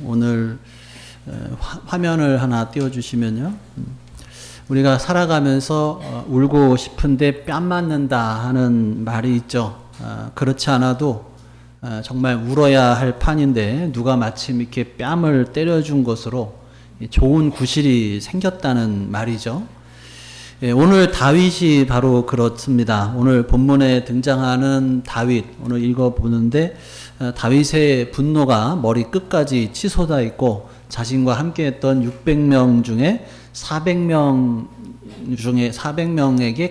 오늘 화면을 하나 띄워주시면요. 우리가 살아가면서 울고 싶은데 뺨 맞는다 하는 말이 있죠. 그렇지 않아도 정말 울어야 할 판인데 누가 마침 이렇게 뺨을 때려준 것으로 좋은 구실이 생겼다는 말이죠. 오늘 다윗이 바로 그렇습니다. 오늘 본문에 등장하는 다윗, 오늘 읽어보는데 다윗의 분노가 머리 끝까지 치솟아 있고 자신과 함께 했던 600명 중에 400명에게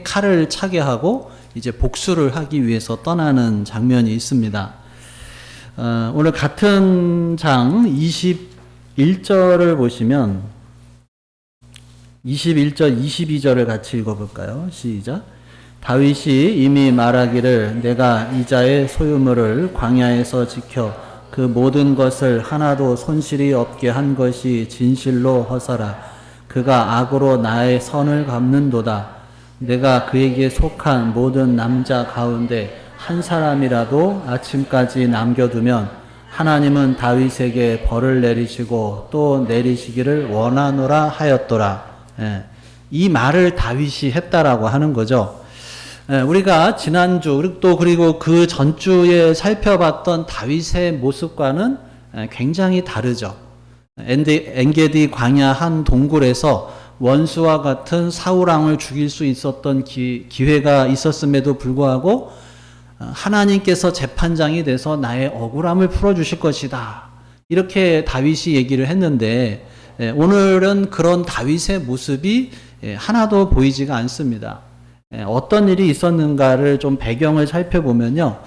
칼을 차게 하고 이제 복수를 하기 위해서 떠나는 장면이 있습니다. 오늘 같은 장 21절을 보시면 21절, 22절을 같이 읽어볼까요? 시작. 다윗이 이미 말하기를 내가 이자의 소유물을 광야에서 지켜 그 모든 것을 하나도 손실이 없게 한 것이 진실로 허사라. 그가 악으로 나의 선을 갚는도다. 내가 그에게 속한 모든 남자 가운데 한 사람이라도 아침까지 남겨두면 하나님은 다윗에게 벌을 내리시고 또 내리시기를 원하노라 하였더라. 이 말을 다윗이 했다라고 하는 거죠. 우리가 지난주 그리고 그 전주에 살펴봤던 다윗의 모습과는 굉장히 다르죠. 엔게디 광야 한 동굴에서 원수와 같은 사울왕을 죽일 수 있었던 기회가 있었음에도 불구하고 하나님께서 재판장이 돼서 나의 억울함을 풀어주실 것이다. 이렇게 다윗이 얘기를 했는데 오늘은 그런 다윗의 모습이 하나도 보이지가 않습니다. 어떤 일이 있었는가를 좀 배경을 살펴보면요.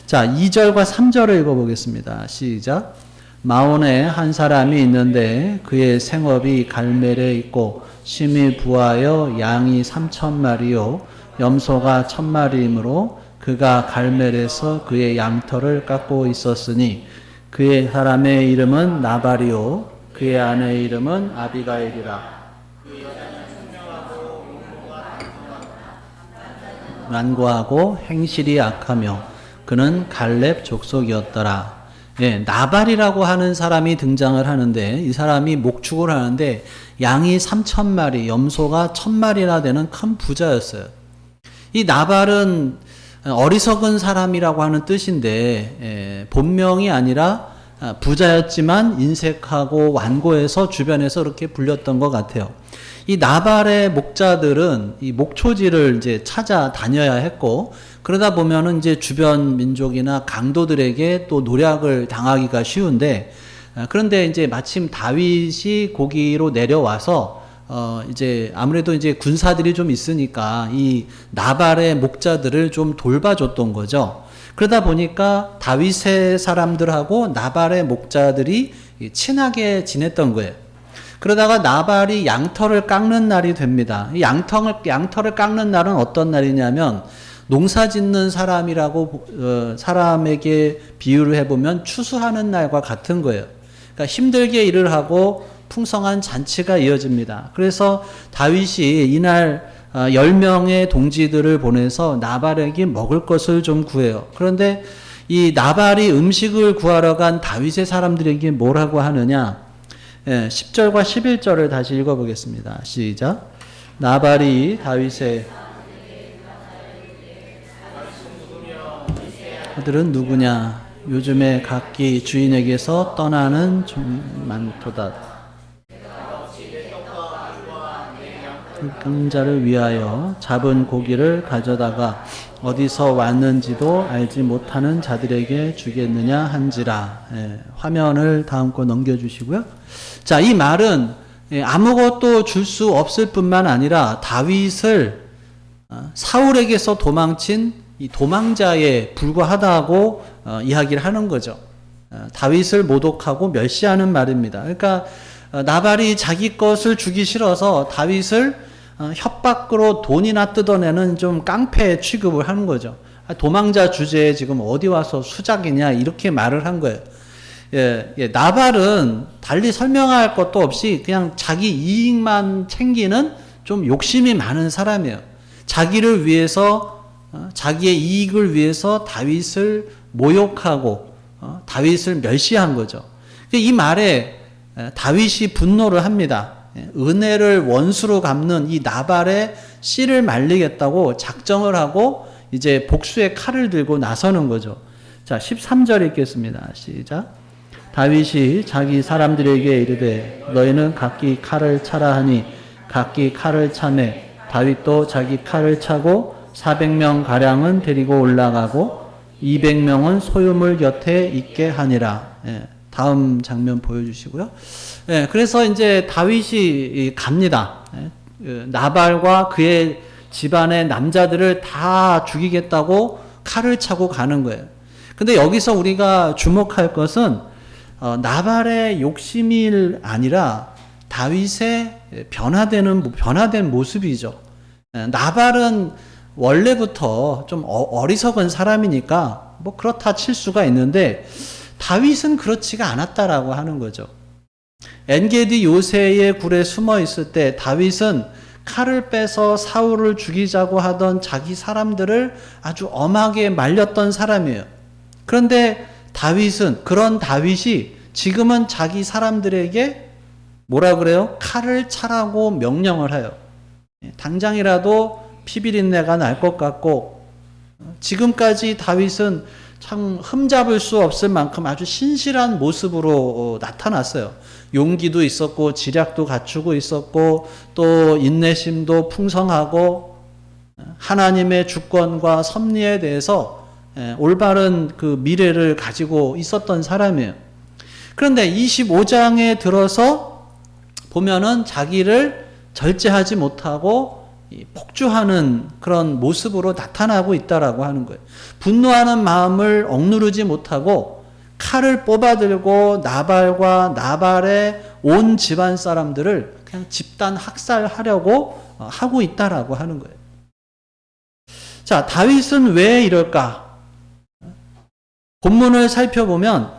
자, 2절과 3절을 읽어보겠습니다. 시작. 마온에 한 사람이 있는데 그의 생업이 갈멜에 있고 심이 부하여 양이 3,000마리요 염소가 1,000마리이므로 그가 갈멜에서 그의 양털을 깎고 있었으니 그의 사람의 이름은 나발이요 그의 아내의 이름은 아비가일이라. 완고하고 행실이 악하며 그는 갈렙 족속이었더라. 나발이라고 하는 사람이 등장을 하는데 이 사람이 목축을 하는데 양이 3,000마리, 염소가 1,000마리나 되는 큰 부자였어요. 이 나발은 어리석은 사람이라고 하는 뜻인데 본명이 아니라 부자였지만 인색하고 완고해서 주변에서 이렇게 불렸던 것 같아요. 이 나발의 목자들은 이 목초지를 이제 찾아 다녀야 했고 그러다 보면은 이제 주변 민족이나 강도들에게 또 노략을 당하기가 쉬운데 그런데 이제 마침 다윗이 거기로 내려와서 이제 아무래도 이제 군사들이 좀 있으니까 이 나발의 목자들을 좀 돌봐줬던 거죠. 그러다 보니까 다윗의 사람들하고 나발의 목자들이 친하게 지냈던 거예요. 그러다가 나발이 양털을 깎는 날이 됩니다. 이 양털을 깎는 날은 어떤 날이냐면 농사 짓는 사람에게 비유를 해보면 추수하는 날과 같은 거예요. 그러니까 힘들게 일을 하고 풍성한 잔치가 이어집니다. 그래서 다윗이 이날 10명의 동지들을 보내서 나발에게 먹을 것을 좀 구해요. 그런데 이 나발이 음식을 구하러 간 다윗의 사람들에게 뭐라고 하느냐? 10절과 11절을 다시 읽어보겠습니다. 시작. 나발이 다윗의 그들은 누구냐? 요즘에 각기 주인에게서 떠나는 좀 많도다. 강자를 위하여 잡은 고기를 가져다가 어디서 왔는지도 알지 못하는 자들에게 주겠느냐 한지라. 화면을 다음 거 넘겨주시고요. 자, 이 말은 아무것도 줄 수 없을 뿐만 아니라 다윗을 사울에게서 도망친 이 도망자에 불과하다고 이야기를 하는 거죠. 다윗을 모독하고 멸시하는 말입니다. 그러니까 나발이 자기 것을 주기 싫어서 다윗을 협박으로 돈이나 뜯어내는 좀 깡패 취급을 하는 거죠. 도망자 주제에 지금 어디 와서 수작이냐 이렇게 말을 한 거예요. 나발은 달리 설명할 것도 없이 그냥 자기 이익만 챙기는 좀 욕심이 많은 사람이에요. 자기를 위해서 자기의 이익을 위해서 다윗을 모욕하고 다윗을 멸시한 거죠. 이 말에 다윗이 분노를 합니다. 은혜를 원수로 갚는 이 나발의 씨를 말리겠다고 작정을 하고 이제 복수의 칼을 들고 나서는 거죠. 자, 13절 읽겠습니다. 시작. 다윗이 자기 사람들에게 이르되 너희는 각기 칼을 차라 하니 각기 칼을 차매 다윗도 자기 칼을 차고 400명 가량은 데리고 올라가고 200명은 소유물 곁에 있게 하니라. 다음 장면 보여주시고요. 그래서 이제 다윗이 갑니다. 나발과 그의 집안의 남자들을 다 죽이겠다고 칼을 차고 가는 거예요. 근데 여기서 우리가 주목할 것은 나발의 욕심이 아니라 다윗의 변화된 모습이죠. 나발은 원래부터 좀 어리석은 사람이니까 뭐 그렇다 칠 수가 있는데 다윗은 그렇지가 않았다라고 하는 거죠. 엔게디 요새의 굴에 숨어 있을 때 다윗은 칼을 빼서 사울을 죽이자고 하던 자기 사람들을 아주 엄하게 말렸던 사람이에요. 그런데 그런 다윗이 지금은 자기 사람들에게 뭐라 그래요? 칼을 차라고 명령을 해요. 당장이라도 피비린내가 날 것 같고, 지금까지 다윗은 참 흠잡을 수 없을 만큼 아주 신실한 모습으로 나타났어요. 용기도 있었고 지략도 갖추고 있었고 또 인내심도 풍성하고 하나님의 주권과 섭리에 대해서 올바른 그 미래를 가지고 있었던 사람이에요. 그런데 25장에 들어서 보면은 자기를 절제하지 못하고 폭주하는 그런 모습으로 나타나고 있다라고 하는 거예요. 분노하는 마음을 억누르지 못하고 칼을 뽑아들고 나발의 온 집안 사람들을 그냥 집단 학살하려고 하고 있다라고 하는 거예요. 자, 다윗은 왜 이럴까? 본문을 살펴보면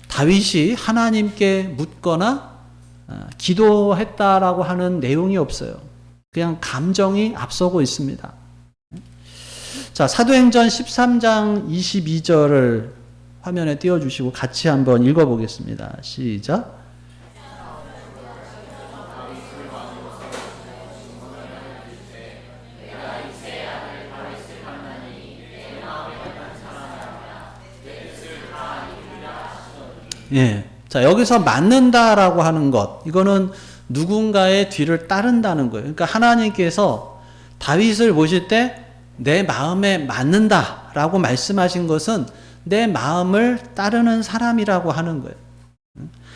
다윗이 하나님께 묻거나 기도했다라고 하는 내용이 없어요. 그냥 감정이 앞서고 있습니다. 자, 사도행전 13장 22절을 화면에 띄워주시고 같이 한번 읽어보겠습니다. 시작. 예. 자, 여기서 맞는다라고 하는 것, 이거는 누군가의 뒤를 따른다는 거예요. 그러니까 하나님께서 다윗을 보실 때 내 마음에 맞는다라고 말씀하신 것은 내 마음을 따르는 사람이라고 하는 거예요.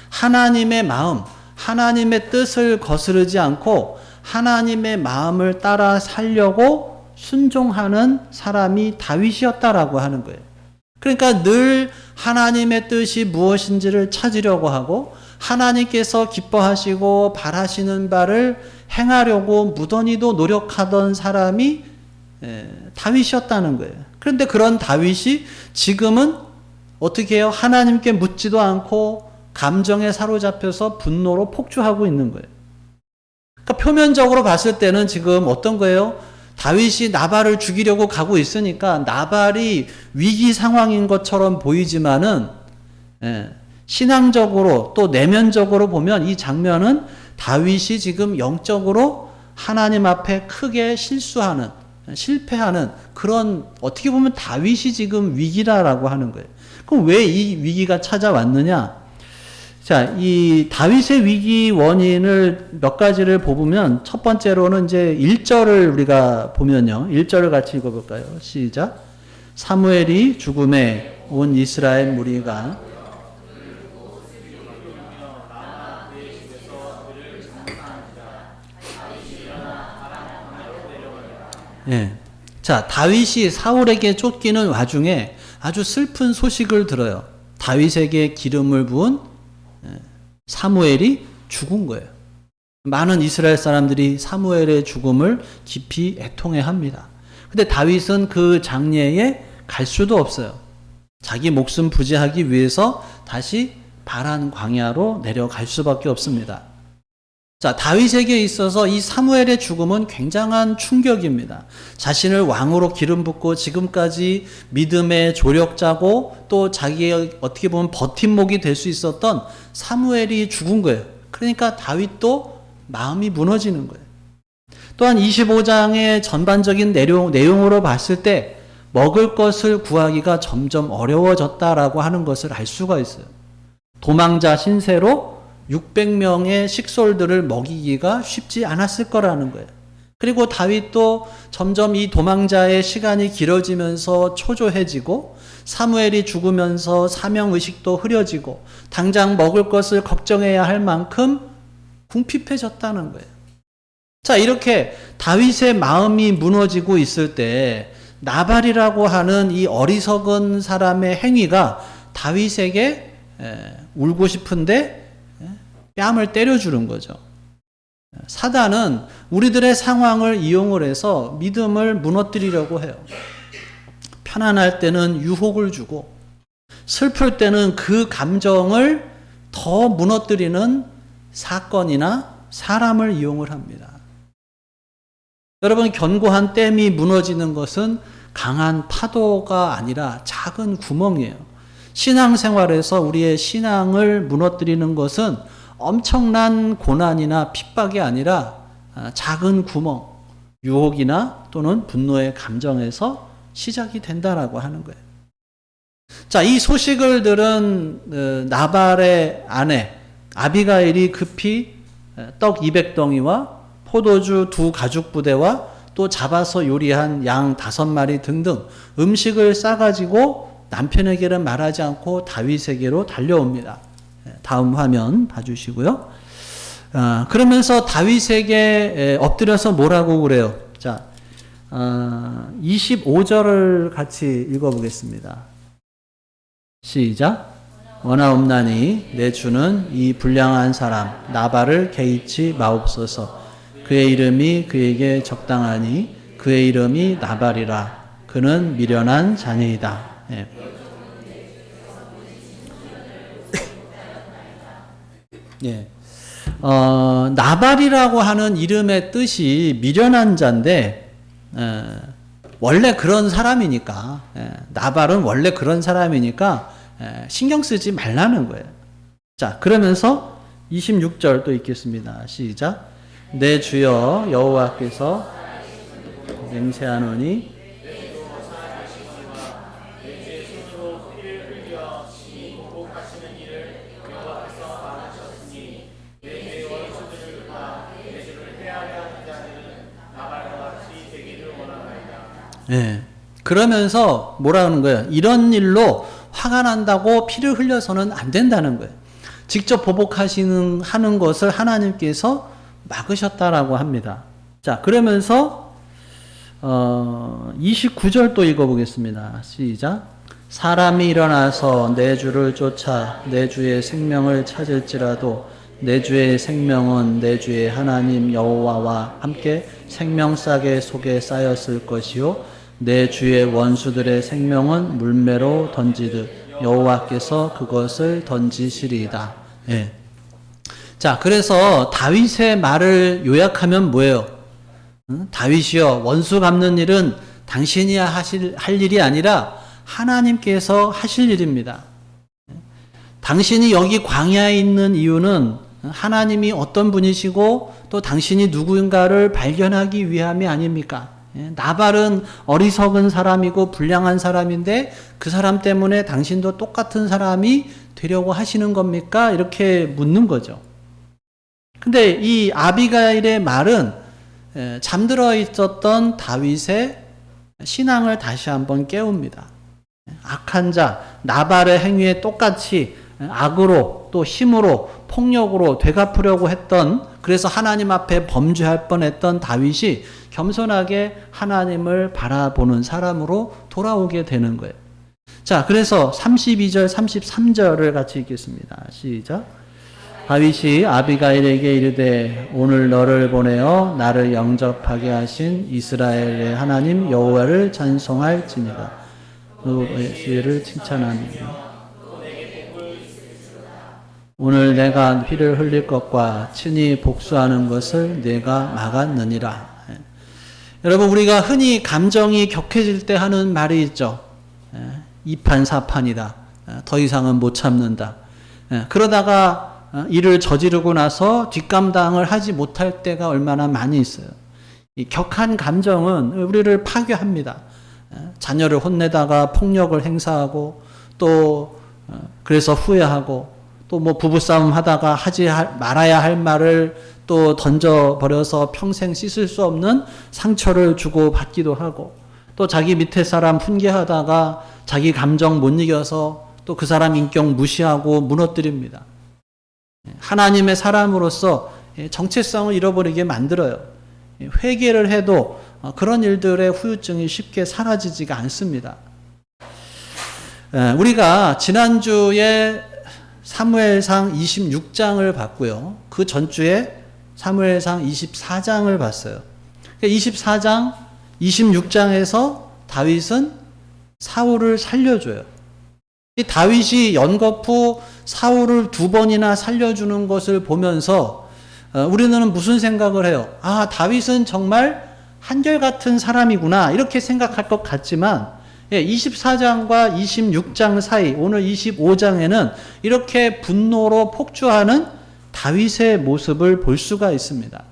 하나님의 마음, 하나님의 뜻을 거스르지 않고 하나님의 마음을 따라 살려고 순종하는 사람이 다윗이었다라고 하는 거예요. 그러니까 늘 하나님의 뜻이 무엇인지를 찾으려고 하고 하나님께서 기뻐하시고 바라시는 바를 행하려고 무던히도 노력하던 사람이 다윗이었다는 거예요. 그런데 그런 다윗이 지금은 어떻게 해요? 하나님께 묻지도 않고 감정에 사로잡혀서 분노로 폭주하고 있는 거예요. 그러니까 표면적으로 봤을 때는 지금 어떤 거예요? 다윗이 나발을 죽이려고 가고 있으니까 나발이 위기 상황인 것처럼 보이지만은 신앙적으로 또 내면적으로 보면 이 장면은 다윗이 지금 영적으로 하나님 앞에 크게 실패하는 그런 어떻게 보면 다윗이 지금 위기라라고 하는 거예요. 그럼 왜 이 위기가 찾아왔느냐? 자, 이 다윗의 위기 원인을 몇 가지를 보면 첫 번째로는 이제 1절을 우리가 보면요. 1절을 같이 읽어볼까요? 시작. 사무엘이 죽음에 온 이스라엘 무리가 예. 자, 다윗이 사울에게 쫓기는 와중에 아주 슬픈 소식을 들어요. 다윗에게 기름을 부은 사무엘이 죽은 거예요. 많은 이스라엘 사람들이 사무엘의 죽음을 깊이 애통해합니다. 근데 다윗은 그 장례에 갈 수도 없어요. 자기 목숨 부지하기 위해서 다시 바란 광야로 내려갈 수밖에 없습니다. 자, 다윗에게 있어서 이 사무엘의 죽음은 굉장한 충격입니다. 자신을 왕으로 기름 붓고 지금까지 믿음의 조력자고 또 자기의 어떻게 보면 버팀목이 될 수 있었던 사무엘이 죽은 거예요. 그러니까 다윗도 마음이 무너지는 거예요. 또한 25장의 전반적인 내용으로 봤을 때 먹을 것을 구하기가 점점 어려워졌다라고 하는 것을 알 수가 있어요. 도망자 신세로 600명의 식솔들을 먹이기가 쉽지 않았을 거라는 거예요. 그리고 다윗도 점점 이 도망자의 시간이 길어지면서 초조해지고 사무엘이 죽으면서 사명의식도 흐려지고 당장 먹을 것을 걱정해야 할 만큼 궁핍해졌다는 거예요. 자, 이렇게 다윗의 마음이 무너지고 있을 때 나발이라고 하는 이 어리석은 사람의 행위가 다윗에게 울고 싶은데 뺨을 때려주는 거죠. 사단은 우리들의 상황을 이용을 해서 믿음을 무너뜨리려고 해요. 편안할 때는 유혹을 주고 슬플 때는 그 감정을 더 무너뜨리는 사건이나 사람을 이용을 합니다. 여러분, 견고한 댐이 무너지는 것은 강한 파도가 아니라 작은 구멍이에요. 신앙생활에서 우리의 신앙을 무너뜨리는 것은 엄청난 고난이나 핍박이 아니라 작은 구멍, 유혹이나 또는 분노의 감정에서 시작이 된다라고 하는 거예요. 자, 이 소식을 들은 나발의 아내 아비가일이 급히 떡 200덩이와 포도주 2 가죽 부대와 또 잡아서 요리한 양 5마리 등등 음식을 싸가지고 남편에게는 말하지 않고 다윗에게로 달려옵니다. 다음 화면 봐주시고요. 그러면서 다윗에게 엎드려서 뭐라고 그래요? 자, 25절을 같이 읽어보겠습니다. 시작. 원하옵나니 내 주는 이 불량한 사람 나발을 개의치 마옵소서. 그의 이름이 그에게 적당하니 그의 이름이 나발이라. 그는 미련한 자녀이다. 예. 예. 나발이라고 하는 이름의 뜻이 미련한 자인데, 원래 그런 사람이니까, 나발은 원래 그런 사람이니까, 신경 쓰지 말라는 거예요. 자, 그러면서 26절 또 읽겠습니다. 시작. 내 주여 여호와께서 맹세하노니 예. 그러면서 뭐라 하는 거예요? 이런 일로 화가 난다고 피를 흘려서는 안 된다는 거예요. 직접 보복하시는 하는 것을 하나님께서 막으셨다라고 합니다. 자, 그러면서 29절 또 읽어보겠습니다. 시작. 사람이 일어나서 내 주를 쫓아 내 주의 생명을 찾을지라도 내 주의 생명은 내 주의 하나님 여호와와 함께 생명싸개 속에 쌓였을 것이요 내 주의 원수들의 생명은 물매로 던지듯 여호와께서 그것을 던지시리이다. 예. 자, 그래서 다윗의 말을 요약하면 뭐예요? 다윗이여, 원수 갚는 일은 당신이 할 일이 아니라 하나님께서 하실 일입니다. 당신이 여기 광야에 있는 이유는 하나님이 어떤 분이시고 또 당신이 누군가를 발견하기 위함이 아닙니까? 나발은 어리석은 사람이고 불량한 사람인데 그 사람 때문에 당신도 똑같은 사람이 되려고 하시는 겁니까? 이렇게 묻는 거죠. 근데 이 아비가일의 말은 잠들어 있었던 다윗의 신앙을 다시 한번 깨웁니다. 악한 자, 나발의 행위에 똑같이 악으로 또 힘으로 폭력으로 되갚으려고 했던, 그래서 하나님 앞에 범죄할 뻔했던 다윗이 겸손하게 하나님을 바라보는 사람으로 돌아오게 되는 거예요. 자, 그래서 32절, 33절을 같이 읽겠습니다. 시작. 다윗이 아비가일에게 이르되 오늘 너를 보내어 나를 영접하게 하신 이스라엘의 하나님 여호와를 찬송할지니라. 그의 를 칭찬하니 오늘 내가 피를 흘릴 것과 친히 복수하는 것을 내가 막았느니라. 여러분, 우리가 흔히 감정이 격해질 때 하는 말이 있죠. 이판사판이다. 더 이상은 못 참는다. 그러다가 일을 저지르고 나서 뒷감당을 하지 못할 때가 얼마나 많이 있어요. 이 격한 감정은 우리를 파괴합니다. 자녀를 혼내다가 폭력을 행사하고 또 그래서 후회하고 또 뭐 부부싸움 하다가 하지 말아야 할 말을 또 던져버려서 평생 씻을 수 없는 상처를 주고 받기도 하고 또 자기 밑에 사람 훈계하다가 자기 감정 못 이겨서 또 그 사람 인격 무시하고 무너뜨립니다. 하나님의 사람으로서 정체성을 잃어버리게 만들어요. 회개를 해도 그런 일들의 후유증이 쉽게 사라지지가 않습니다. 우리가 지난주에 사무엘상 26장을 봤고요. 그 전주에 사무엘상 24장을 봤어요. 24장, 26장에서 다윗은 사울을 살려줘요. 이 다윗이 연거푸 사울을 2번이나 살려주는 것을 보면서 우리는 무슨 생각을 해요? 아, 다윗은 정말 한결같은 사람이구나 이렇게 생각할 것 같지만 24장과 26장 사이 오늘 25장에는 이렇게 분노로 폭주하는 다윗의 모습을 볼 수가 있습니다.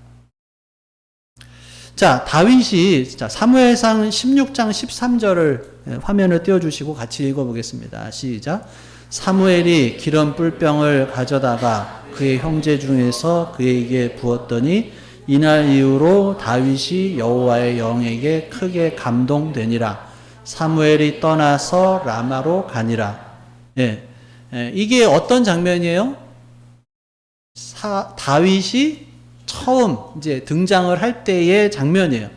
자, 다윗이 사무엘상 16장 13절을 화면을 띄워주시고 같이 읽어보겠습니다. 시작. 사무엘이 기름 뿔병을 가져다가 그의 형제 중에서 그에게 부었더니 이날 이후로 다윗이 여호와의 영에게 크게 감동되니라. 사무엘이 떠나서 라마로 가니라. 이게 어떤 장면이에요? 다윗이 처음 이제 등장을 할 때의 장면이에요.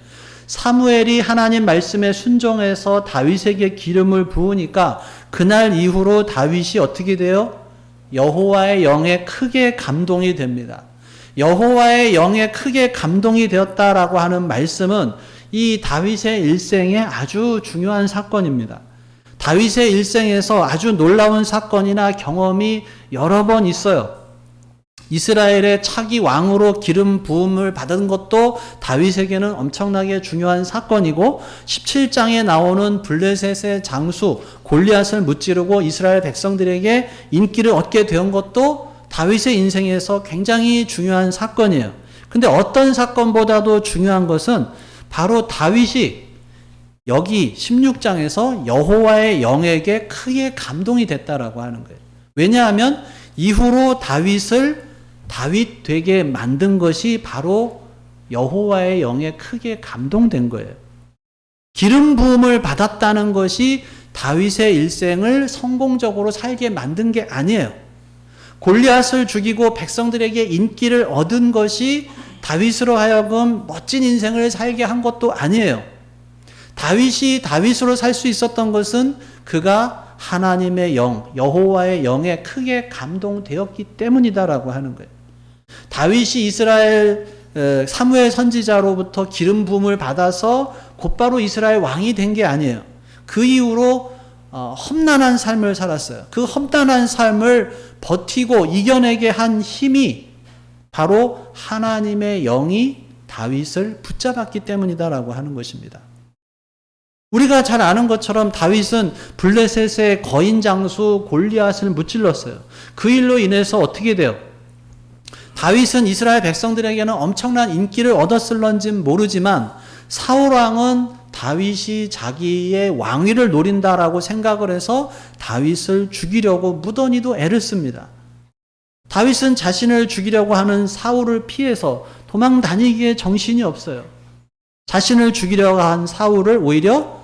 사무엘이 하나님 말씀에 순종해서 다윗에게 기름을 부으니까 그날 이후로 다윗이 어떻게 돼요? 여호와의 영에 크게 감동이 됩니다. 여호와의 영에 크게 감동이 되었다라고 하는 말씀은 이 다윗의 일생에 아주 중요한 사건입니다. 다윗의 일생에서 아주 놀라운 사건이나 경험이 여러 번 있어요. 이스라엘의 차기 왕으로 기름 부음을 받은 것도 다윗에게는 엄청나게 중요한 사건이고 17장에 나오는 블레셋의 장수 골리앗을 무찌르고 이스라엘 백성들에게 인기를 얻게 된 것도 다윗의 인생에서 굉장히 중요한 사건이에요. 근데 어떤 사건보다도 중요한 것은 바로 다윗이 여기 16장에서 여호와의 영에게 크게 감동이 됐다라고 하는 거예요. 왜냐하면 이후로 다윗을 다윗 되게 만든 것이 바로 여호와의 영에 크게 감동된 거예요. 기름 부음을 받았다는 것이 다윗의 일생을 성공적으로 살게 만든 게 아니에요. 골리앗을 죽이고 백성들에게 인기를 얻은 것이 다윗으로 하여금 멋진 인생을 살게 한 것도 아니에요. 다윗이 다윗으로 살 수 있었던 것은 그가 하나님의 영, 여호와의 영에 크게 감동되었기 때문이다라고 하는 거예요. 다윗이 이스라엘 사무엘 선지자로부터 기름 부음을 받아서 곧바로 이스라엘 왕이 된 게 아니에요. 그 이후로 험난한 삶을 살았어요. 그 험난한 삶을 버티고 이겨내게 한 힘이 바로 하나님의 영이 다윗을 붙잡았기 때문이다라고 하는 것입니다. 우리가 잘 아는 것처럼 다윗은 블레셋의 거인 장수 골리앗을 무찔렀어요. 그 일로 인해서 어떻게 돼요? 다윗은 이스라엘 백성들에게는 엄청난 인기를 얻었을런지는 모르지만 사울 왕은 다윗이 자기의 왕위를 노린다라고 생각을 해서 다윗을 죽이려고 무던히도 애를 씁니다. 다윗은 자신을 죽이려고 하는 사울을 피해서 도망 다니기에 정신이 없어요. 자신을 죽이려고 한 사울을 오히려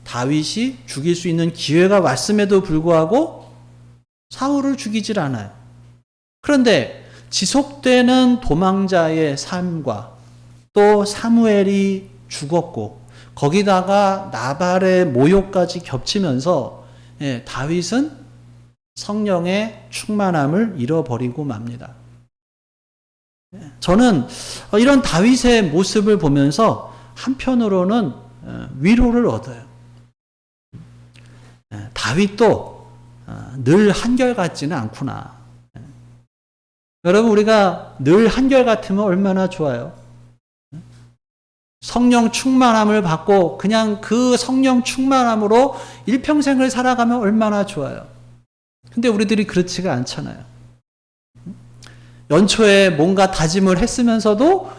다윗이 죽일 수 있는 기회가 왔음에도 불구하고 사울을 죽이질 않아요. 그런데 지속되는 도망자의 삶과 또 사무엘이 죽었고 거기다가 나발의 모욕까지 겹치면서 다윗은 성령의 충만함을 잃어버리고 맙니다. 저는 이런 다윗의 모습을 보면서 한편으로는 위로를 얻어요. 다윗도 늘 한결같지는 않구나. 여러분, 우리가 늘 한결같으면 얼마나 좋아요. 성령 충만함을 받고 그냥 그 성령 충만함으로 일평생을 살아가면 얼마나 좋아요. 근데 우리들이 그렇지가 않잖아요. 연초에 뭔가 다짐을 했으면서도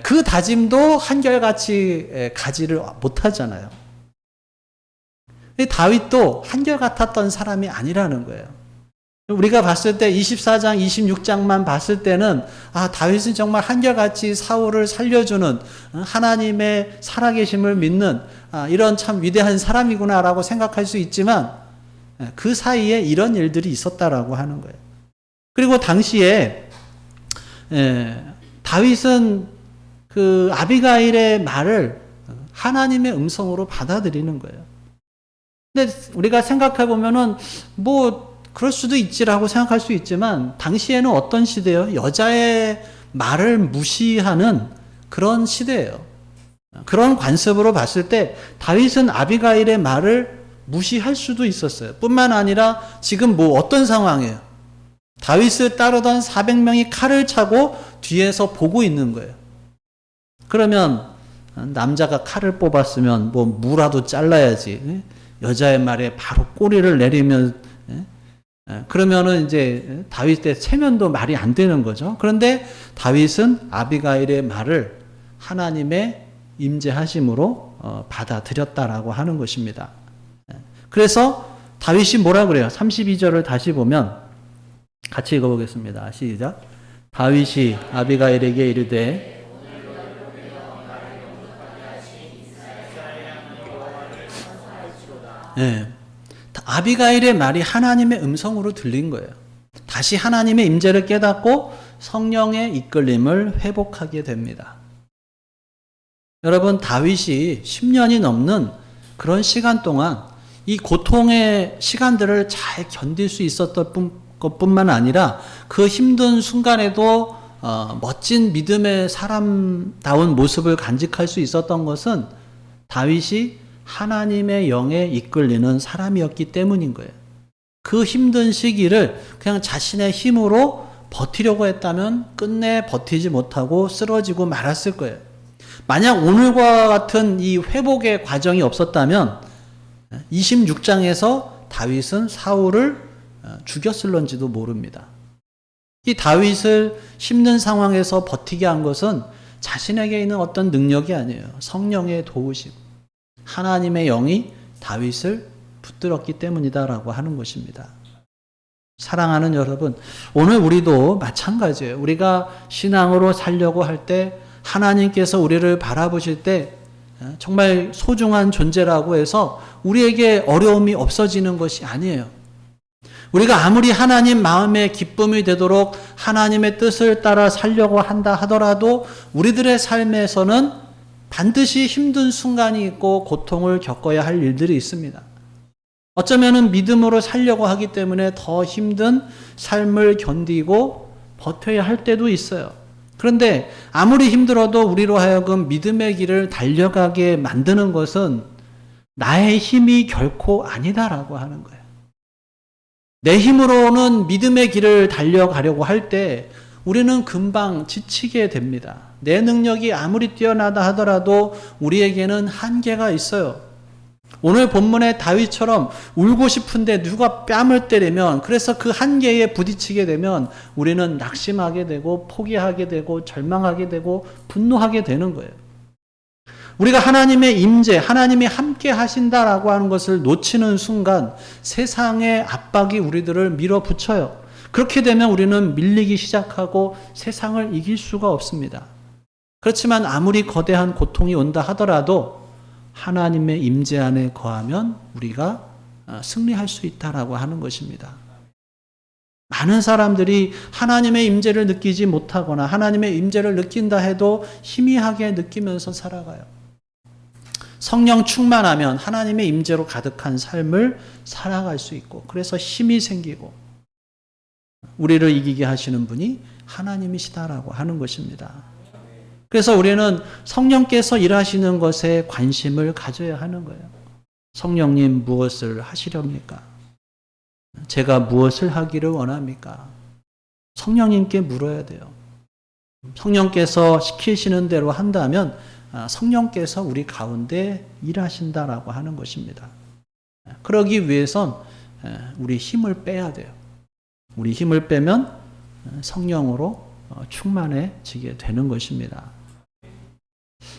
그 다짐도 한결같이 가지를 못하잖아요. 다윗도 한결같았던 사람이 아니라는 거예요. 우리가 봤을 때 24장, 26장만 봤을 때는 다윗은 정말 한결같이 사울을 살려주는 하나님의 살아계심을 믿는 이런 참 위대한 사람이구나라고 생각할 수 있지만 그 사이에 이런 일들이 있었다라고 하는 거예요. 그리고 당시에 다윗은 그 아비가일의 말을 하나님의 음성으로 받아들이는 거예요. 근데 우리가 생각해 보면은 그럴 수도 있지라고 생각할 수 있지만 당시에는 어떤 시대예요? 여자의 말을 무시하는 그런 시대예요. 그런 관습으로 봤을 때 다윗은 아비가일의 말을 무시할 수도 있었어요. 뿐만 아니라 지금 어떤 상황이에요? 다윗을 따르던 400명이 칼을 차고 뒤에서 보고 있는 거예요. 그러면 남자가 칼을 뽑았으면 무라도 잘라야지. 여자의 말에 바로 꼬리를 내리면 그러면은 이제 다윗의 체면도 말이 안 되는 거죠. 그런데 다윗은 아비가일의 말을 하나님의 임재하심으로 받아들였다라고 하는 것입니다. 그래서 다윗이 뭐라 그래요? 32절을 다시 보면 같이 읽어보겠습니다. 시작. 다윗이 아비가일에게 이르되 아비가일의 말이 하나님의 음성으로 들린 거예요. 다시 하나님의 임재를 깨닫고 성령의 이끌림을 회복하게 됩니다. 여러분, 다윗이 10년이 넘는 그런 시간 동안 이 고통의 시간들을 잘 견딜 수 있었던 것뿐만 아니라 그 힘든 순간에도 멋진 믿음의 사람다운 모습을 간직할 수 있었던 것은 다윗이 하나님의 영에 이끌리는 사람이었기 때문인 거예요. 그 힘든 시기를 그냥 자신의 힘으로 버티려고 했다면 끝내 버티지 못하고 쓰러지고 말았을 거예요. 만약 오늘과 같은 이 회복의 과정이 없었다면 26장에서 다윗은 사울을 죽였을런지도 모릅니다. 이 다윗을 힘든 상황에서 버티게 한 것은 자신에게 있는 어떤 능력이 아니에요. 성령의 도우심. 하나님의 영이 다윗을 붙들었기 때문이다라고 하는 것입니다. 사랑하는 여러분, 오늘 우리도 마찬가지예요. 우리가 신앙으로 살려고 할 때 하나님께서 우리를 바라보실 때 정말 소중한 존재라고 해서 우리에게 어려움이 없어지는 것이 아니에요. 우리가 아무리 하나님 마음의 기쁨이 되도록 하나님의 뜻을 따라 살려고 한다 하더라도 우리들의 삶에서는 반드시 힘든 순간이 있고 고통을 겪어야 할 일들이 있습니다. 어쩌면은 믿음으로 살려고 하기 때문에 더 힘든 삶을 견디고 버텨야 할 때도 있어요. 그런데 아무리 힘들어도 우리로 하여금 믿음의 길을 달려가게 만드는 것은 나의 힘이 결코 아니다라고 하는 거예요. 내 힘으로는 믿음의 길을 달려가려고 할 때 우리는 금방 지치게 됩니다. 내 능력이 아무리 뛰어나다 하더라도 우리에게는 한계가 있어요. 오늘 본문의 다윗처럼 울고 싶은데 누가 뺨을 때리면, 그래서 그 한계에 부딪히게 되면 우리는 낙심하게 되고 포기하게 되고 절망하게 되고 분노하게 되는 거예요. 우리가 하나님의 임재, 하나님이 함께 하신다라고 하는 것을 놓치는 순간 세상의 압박이 우리들을 밀어붙여요. 그렇게 되면 우리는 밀리기 시작하고 세상을 이길 수가 없습니다. 그렇지만 아무리 거대한 고통이 온다 하더라도 하나님의 임재 안에 거하면 우리가 승리할 수 있다라고 하는 것입니다. 많은 사람들이 하나님의 임재를 느끼지 못하거나 하나님의 임재를 느낀다 해도 희미하게 느끼면서 살아가요. 성령 충만하면 하나님의 임재로 가득한 삶을 살아갈 수 있고, 그래서 힘이 생기고 우리를 이기게 하시는 분이 하나님이시다라고 하는 것입니다. 그래서 우리는 성령께서 일하시는 것에 관심을 가져야 하는 거예요. 성령님 무엇을 하시렵니까? 제가 무엇을 하기를 원합니까? 성령님께 물어야 돼요. 성령께서 시키시는 대로 한다면 성령께서 우리 가운데 일하신다라고 하는 것입니다. 그러기 위해선 우리 힘을 빼야 돼요. 우리 힘을 빼면 성령으로 충만해지게 되는 것입니다.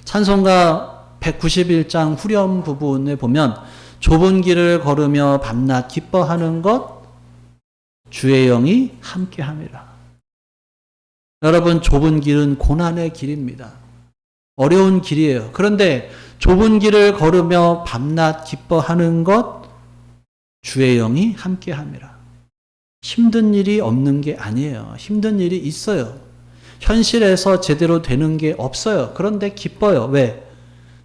찬송가 191장 후렴 부분에 보면 좁은 길을 걸으며 밤낮 기뻐하는 것 주의 영이 함께함이라. 여러분, 좁은 길은 고난의 길입니다. 어려운 길이에요. 그런데 좁은 길을 걸으며 밤낮 기뻐하는 것 주의 영이 함께함이라. 힘든 일이 없는 게 아니에요. 힘든 일이 있어요. 현실에서 제대로 되는 게 없어요. 그런데 기뻐요. 왜?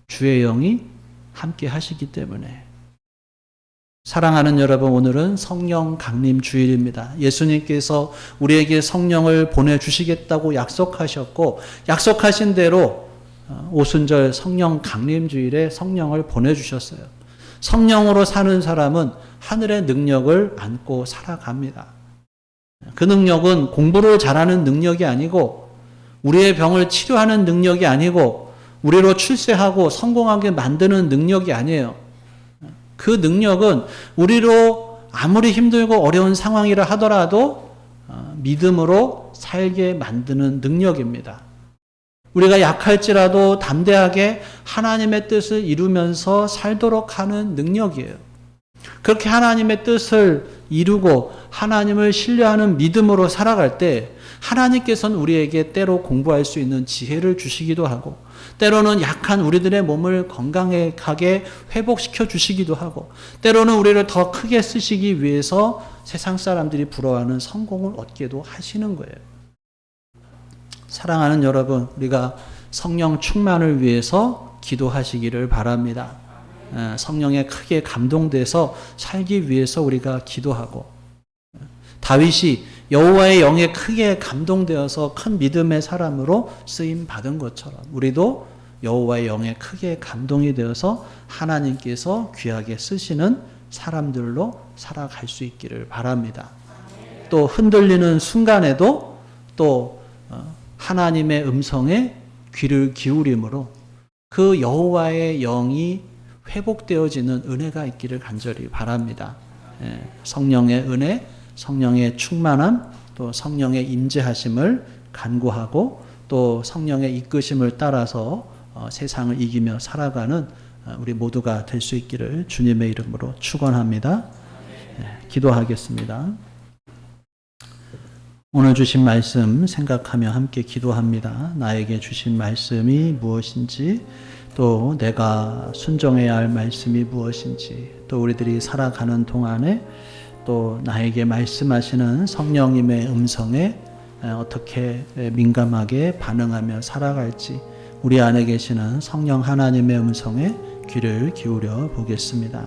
주의 영이 함께 하시기 때문에. 사랑하는 여러분, 오늘은 성령 강림 주일입니다. 예수님께서 우리에게 성령을 보내주시겠다고 약속하셨고, 약속하신 대로 오순절 성령 강림 주일에 성령을 보내주셨어요. 성령으로 사는 사람은 하늘의 능력을 안고 살아갑니다. 그 능력은 공부를 잘하는 능력이 아니고, 우리의 병을 치료하는 능력이 아니고, 우리로 출세하고 성공하게 만드는 능력이 아니에요. 그 능력은 우리로 아무리 힘들고 어려운 상황이라 하더라도 믿음으로 살게 만드는 능력입니다. 우리가 약할지라도 담대하게 하나님의 뜻을 이루면서 살도록 하는 능력이에요. 그렇게 하나님의 뜻을 이루고 하나님을 신뢰하는 믿음으로 살아갈 때 하나님께서는 우리에게 때로 공부할 수 있는 지혜를 주시기도 하고, 때로는 약한 우리들의 몸을 건강하게 회복시켜 주시기도 하고, 때로는 우리를 더 크게 쓰시기 위해서 세상 사람들이 부러워하는 성공을 얻게도 하시는 거예요. 사랑하는 여러분, 우리가 성령 충만을 위해서 기도하시기를 바랍니다. 성령에 크게 감동돼서 살기 위해서 우리가 기도하고, 다윗이 여호와의 영에 크게 감동되어서 큰 믿음의 사람으로 쓰임 받은 것처럼 우리도 여호와의 영에 크게 감동이 되어서 하나님께서 귀하게 쓰시는 사람들로 살아갈 수 있기를 바랍니다. 또 흔들리는 순간에도 또 하나님의 음성에 귀를 기울임으로 그 여호와의 영이 회복되어지는 은혜가 있기를 간절히 바랍니다. 성령의 은혜, 성령의 충만함, 또 성령의 임재하심을 간구하고 또 성령의 이끄심을 따라서 세상을 이기며 살아가는 우리 모두가 될 수 있기를 주님의 이름으로 축원합니다. 기도하겠습니다. 오늘 주신 말씀 생각하며 함께 기도합니다. 나에게 주신 말씀이 무엇인지, 또 내가 순종해야 할 말씀이 무엇인지, 또 우리들이 살아가는 동안에 또 나에게 말씀하시는 성령님의 음성에 어떻게 민감하게 반응하며 살아갈지, 우리 안에 계시는 성령 하나님의 음성에 귀를 기울여 보겠습니다.